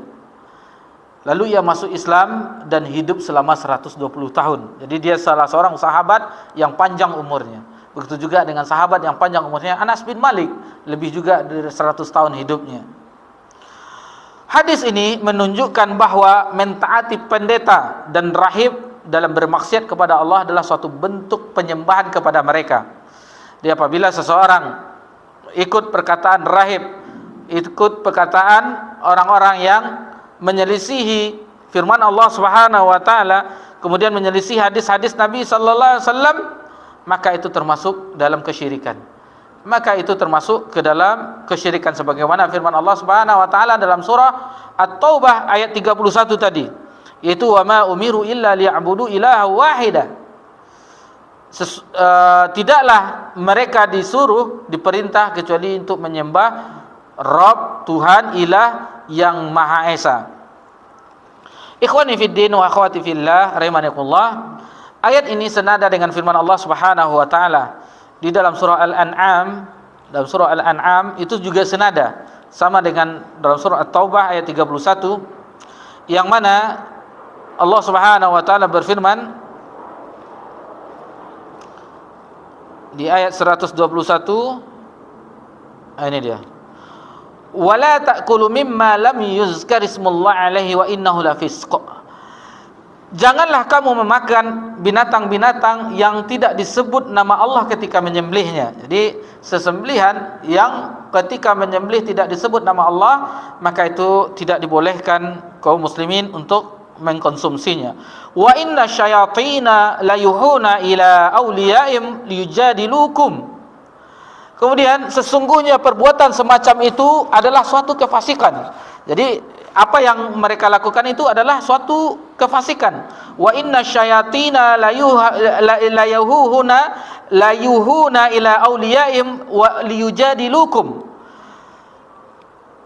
Lalu ia masuk Islam dan hidup selama 120 tahun. Jadi dia salah seorang sahabat yang panjang umurnya. Begitu juga dengan sahabat yang panjang umurnya Anas bin Malik, lebih juga dari 100 tahun hidupnya. Hadis ini menunjukkan bahwa mentaati pendeta dan rahib dalam bermaksiat kepada Allah adalah suatu bentuk penyembahan kepada mereka. Jadi apabila seseorang ikut perkataan rahib, ikut perkataan orang-orang yang menyelisihi firman Allah Subhanahu wa taala, kemudian menyelisihi hadis-hadis Nabi sallallahu alaihi wasallam, maka itu termasuk dalam kesyirikan. Maka itu termasuk ke dalam kesyirikan sebagaimana firman Allah Subhanahu wa taala dalam surah At-Taubah ayat 31 tadi, yaitu wa ma umiru illa liya'budu ilaha wahida. Tidaklah mereka diperintah kecuali untuk menyembah Rabb, Tuhan, ilah yang Maha Esa. Ikhwani fid din wa akhwati fillah rahimakumullah. Ayat ini senada dengan firman Allah Subhanahu wa taala di dalam surah Al-An'am. Dalam surah Al-An'am itu juga senada sama dengan dalam surah At-Taubah ayat 31, yang mana Allah Subhanahu wa taala berfirman di ayat 121, ini dia. Wala ta'kulu mimma lam yuzkar ismullah alaihi wa innahu lafisq. Janganlah kamu memakan binatang-binatang yang tidak disebut nama Allah ketika menyembelihnya. Jadi sesembelihan yang ketika menyembelih tidak disebut nama Allah, maka itu tidak dibolehkan kaum muslimin untuk mengkonsumsinya. Wa inna syayatina layuhuna ila awliyaim liyujadilukum. Kemudian sesungguhnya perbuatan semacam itu adalah suatu kefasikan. Jadi apa yang mereka lakukan itu adalah suatu kefasikan. Wa inna syayatina layuhuna ila awliyaim wa liyujadilukum.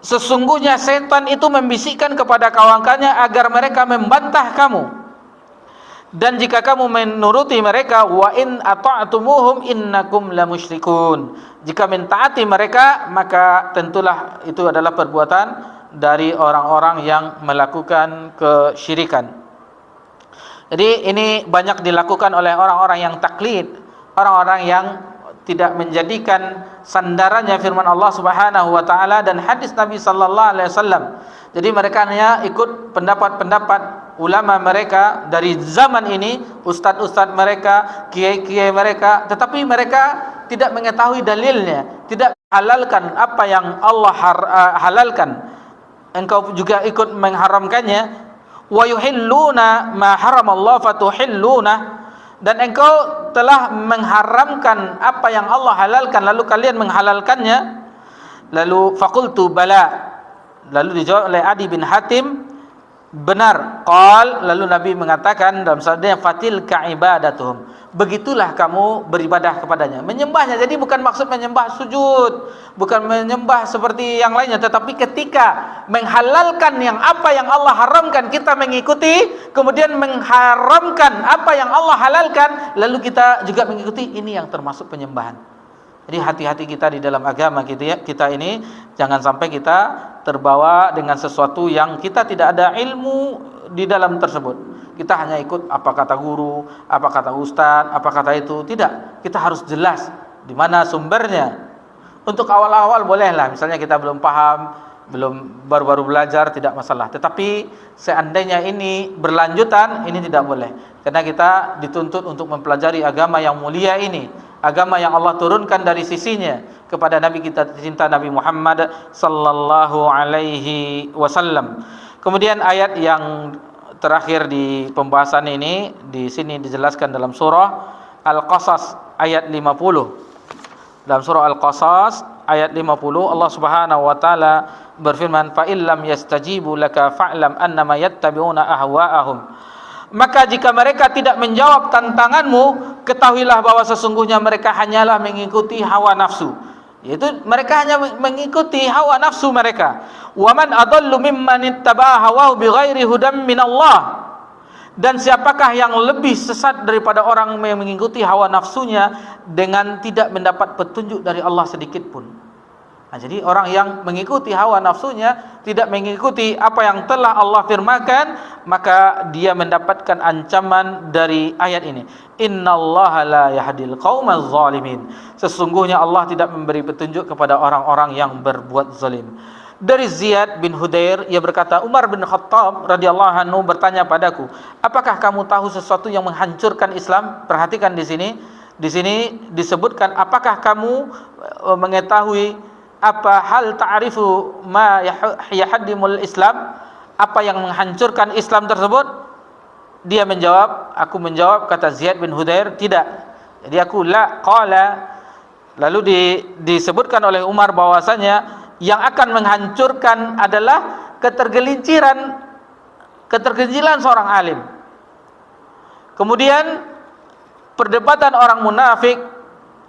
Sesungguhnya setan itu membisikkan kepada kawan-kawannya agar mereka membantah kamu. Dan jika kamu menuruti mereka, wa in ata'tumuhum innakum lamusyrikun. Jika mentaati mereka, maka tentulah itu adalah perbuatan dari orang-orang yang melakukan kesyirikan. Jadi ini banyak dilakukan oleh orang-orang yang taklid, orang-orang yang tidak menjadikan sandarannya firman Allah Subhanahu wa taala dan hadis Nabi sallallahu alaihi wasallam. Jadi mereka hanya ikut pendapat-pendapat ulama mereka dari zaman ini, ustadz-ustadz mereka, kiai-kiai mereka, tetapi mereka tidak mengetahui dalilnya, tidak halalkan apa yang Allah halalkan. Engkau juga ikut mengharamkannya. Wa yuhilluna ma haramallahu fatuhilluna. Dan engkau telah mengharamkan apa yang Allah halalkan, lalu kalian menghalalkannya. Lalu faqultu bala. Lalu dijawab oleh Adi bin Hatim, benar. Qal, lalu Nabi mengatakan dalam sabdanya, fatilka ibadatuhum. Begitulah kamu beribadah kepadanya, menyembahnya. Jadi bukan maksud menyembah sujud, bukan menyembah seperti yang lainnya, tetapi ketika menghalalkan yang apa yang Allah haramkan kita mengikuti, kemudian mengharamkan apa yang Allah halalkan lalu kita juga mengikuti, ini yang termasuk penyembahan. Jadi hati-hati kita di dalam agama kita ini, jangan sampai kita terbawa dengan sesuatu yang kita tidak ada ilmu di dalam tersebut. Kita hanya ikut apa kata guru, apa kata ustaz, apa kata itu. Tidak, kita harus jelas di mana sumbernya. Untuk awal-awal bolehlah, misalnya kita belum paham, baru-baru belajar, tidak masalah. Tetapi seandainya ini berlanjutan, ini tidak boleh. Karena kita dituntut untuk mempelajari agama yang mulia ini, agama yang Allah turunkan dari sisinya kepada Nabi kita cinta Nabi Muhammad sallallahu alaihi wasallam. Kemudian ayat yang terakhir di pembahasan ini di sini dijelaskan dalam surah Al-Qasas ayat 50. Dalam surah Al-Qasas ayat 50 Allah Subhanahu wa taala berfirman, fa illam yastajibu laka fa'lam annama yattabi'una ahwa'ahum. Maka jika mereka tidak menjawab tantanganmu, ketahuilah bahwa sesungguhnya mereka hanyalah mengikuti hawa nafsu. Yaitu mereka hanya mengikuti hawa nafsu mereka. Wa man adallu mimman ittaba'a hawahu bighairi hudam minallah. Dan siapakah yang lebih sesat daripada orang yang mengikuti hawa nafsunya dengan tidak mendapat petunjuk dari Allah sedikit pun. Nah, jadi orang yang mengikuti hawa nafsunya, tidak mengikuti apa yang telah Allah firmankan, maka dia mendapatkan ancaman dari ayat ini. Innallaha la yahdil qaumaz zalimin. Sesungguhnya Allah tidak memberi petunjuk kepada orang-orang yang berbuat zalim. Dari Ziyad bin Hudair, ia berkata, Umar bin Khattab radhiyallahu anhu bertanya padaku, apakah kamu tahu sesuatu yang menghancurkan Islam? Perhatikan di sini. Di sini disebutkan, apakah kamu mengetahui apa hal ta'rifu ma yahdimul Islam? Apa yang menghancurkan Islam tersebut? Dia menjawab, aku menjawab, kata Ziyad bin Hudair, tidak. Jadi aku la qala. Lalu disebutkan oleh Umar bahwasanya yang akan menghancurkan adalah ketergelinciran seorang alim. Kemudian perdebatan orang munafik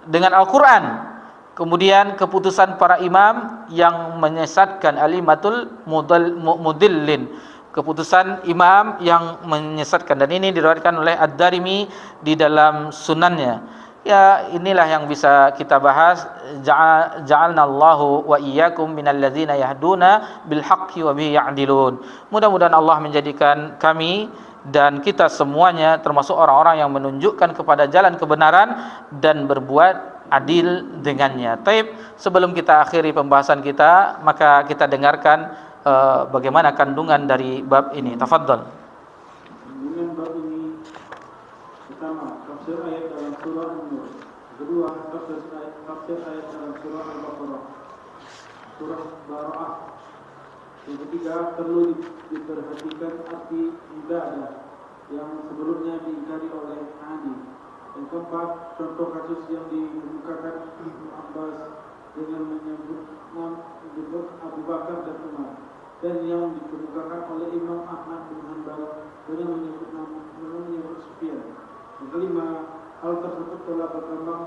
dengan Al-Quran. Kemudian keputusan para imam yang menyesatkan, alimatul mudillin, keputusan imam yang menyesatkan. Dan ini diriwayatkan oleh Ad-Darimi di dalam sunannya. Ya, inilah yang bisa kita bahas. Ja'alnallahu wa iyyakum minal ladzina yahduna bil haqqi wa bihi ya'dilun. Mudah-mudahan Allah menjadikan kami dan kita semuanya termasuk orang-orang yang menunjukkan kepada jalan kebenaran dan berbuat adil dengannya. Taib, sebelum kita akhiri pembahasan kita, maka kita dengarkan bagaimana kandungan dari bab ini. Tafadhal. Dengan bab ini, pertama, tafsir ayat dalam surah An-Nur. Kedua, tafsir ayat dalam surah Al-Baqarah, surah Bara'ah. Yang ketiga, perlu diperhatikan arti ibadah yang sebelumnya diingkari oleh Ali. Yang keempat, contoh kasus yang dikemukakan Ibnu Abbas dengan menyebut Abu Bakar dan Umar, dan yang dikemukakan oleh Imam Ahmad bin Hanbal dengan menyebut Sufyan. Yang kelima, hal tersebut telah berkembang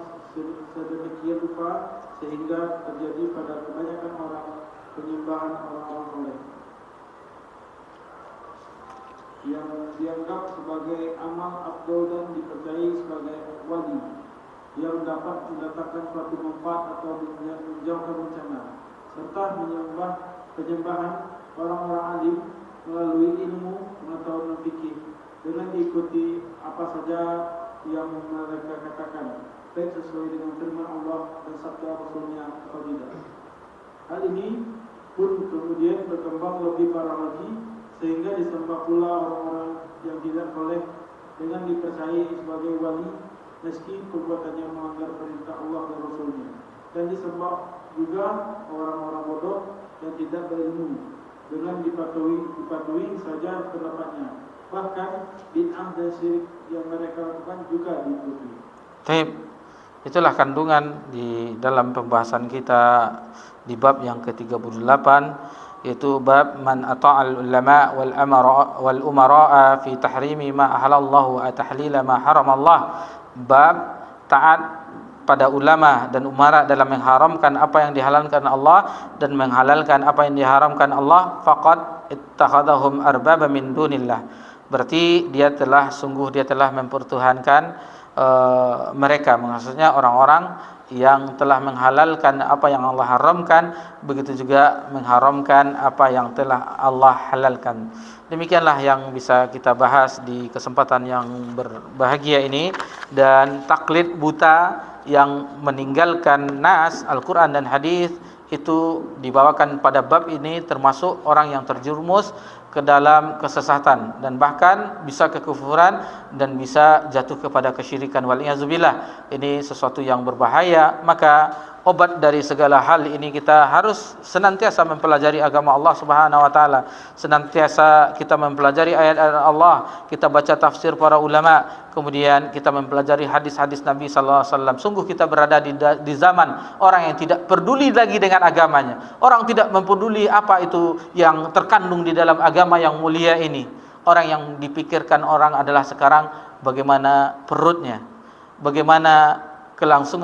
sedemikian rupa sehingga terjadi pada kebanyakan orang penyembahan orang-orang soleh yang dianggap sebagai amal afdol dan dipercayai sebagai wali yang dapat mendatangkan suatu manfaat atau menjauhkan bencana, serta penyembahan orang-orang alim melalui ilmu pengetahuan fikih dengan diikuti apa saja yang mereka katakan, baik sesuai dengan firman Allah dan sabda Rasulnya atau tidak. Hal ini pun kemudian berkembang lebih parah lagi sehingga disembah pula orang-orang yang tidak soleh dengan dipercayai sebagai wali meski perbuatannya melanggar perintah Allah dan Rasulnya, dan disembah juga orang-orang bodoh yang tidak berilmu dengan dipatuhi saja pendapatnya. Bahkan bid'ah dan syirik yang mereka lakukan juga diikuti. Baik, itulah kandungan di dalam pembahasan kita di bab yang ke-38, yaitu bab man ata'al ulama wal umara fi tahrimi ma ahalallahu wa tahlila ma haramallah. Bab taat pada ulama dan umara dalam mengharamkan apa yang dihalalkan Allah dan menghalalkan apa yang diharamkan Allah. Faqad ittakhadhahum arbaba min dunillah. Berarti dia telah mempertuhankan mereka, maksudnya orang-orang yang telah menghalalkan apa yang Allah haramkan, begitu juga mengharamkan apa yang telah Allah halalkan. Demikianlah yang bisa kita bahas di kesempatan yang berbahagia ini. Dan taklid buta yang meninggalkan nas Al-Quran dan hadis itu dibawakan pada bab ini termasuk orang yang terjerumus ke dalam kesesatan dan bahkan bisa kekufuran dan bisa jatuh kepada kesyirikan, wal'iyazubillah. Ini sesuatu yang berbahaya. Maka obat dari segala hal ini, kita harus senantiasa mempelajari agama Allah Subhanahu wa taala. Senantiasa kita mempelajari ayat-ayat Allah, kita baca tafsir para ulama, kemudian kita mempelajari hadis-hadis Nabi sallallahu alaihi wasallam. Sungguh kita berada di zaman orang yang tidak peduli lagi dengan agamanya. Orang tidak mempeduli apa itu yang terkandung di dalam agama yang mulia ini. Orang yang dipikirkan orang adalah sekarang bagaimana perutnya, bagaimana kelangsungan